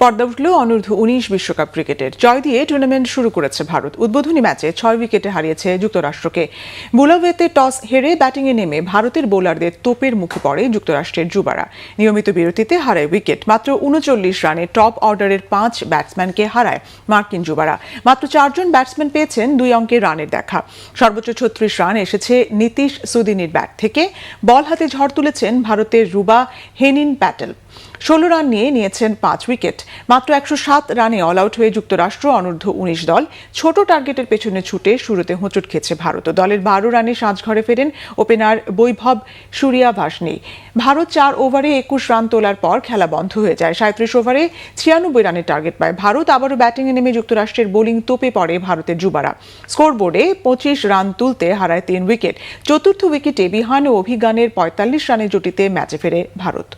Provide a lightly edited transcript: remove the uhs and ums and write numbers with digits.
পর্দা উঠল অনূর্ধ্ব-19 বিশ্বকাপ ক্রিকেটের। জয় দিয়ে টুর্নামেন্ট শুরু করেছে ভারত। উদ্বোধনী ম্যাচে 6 উইকেটে হারিয়েছে যুক্তরাষ্ট্রকে। বুলাওয়েতে টস হেরে ব্যাটিংয়ে নেমে ভারতের বোলারদের তোপের মুখে পড়ে যুক্তরাষ্ট্রের যুবারা। নিয়মিত বিরতিতে হারায় উইকেট। মাত্র 39 রানে টপ অর্ডারের 5 ব্যাটসম্যানকে হারায় মার্কিন যুবারা। মাত্র 4 জন ব্যাটসম্যান পেয়েছেন 2 অঙ্কের রানের দেখা। সর্বোচ্চ 36 রান এসেছে নীতিশ সুদিনির ব্যাট থেকে। বল হাতে ঝড় তুলেছেন ভারতের রুবা হেনিন প্যাটেল। 16 রান নিয়ে নিয়েছেন 5 উইকেট। মাত্র 107 রানে অল আউট হয়ে যুক্তরাষ্ট্র অনূর্ধ্ব-19 দল ছোট টার্গেটের পেছনে ছুটে শুরুতে হোঁচট খেয়েছে ভারত। দলের 12 রানে সাজঘরে ফেরেন ওপেনার বৈভব সূর্যবংশী। ভারত 4 ওভারে 21 রান তোলার পর খেলা বন্ধ হয়ে যায়। 37 ওভারে 96 রানের টার্গেট পায় ভারত। আবারও ব্যাটিংয়ে নেমে যুক্তরাষ্ট্রের বোলিং তোপে পড়ে ভারতের যুবারা। স্কোরবোর্ডে 25 রান তুলতে হারায় 3 উইকেট। চতুর্থ উইকেটে বিহান ও অভিজ্ঞানের 45 রানের জুটিতে ম্যাচে ফেরে ভারত।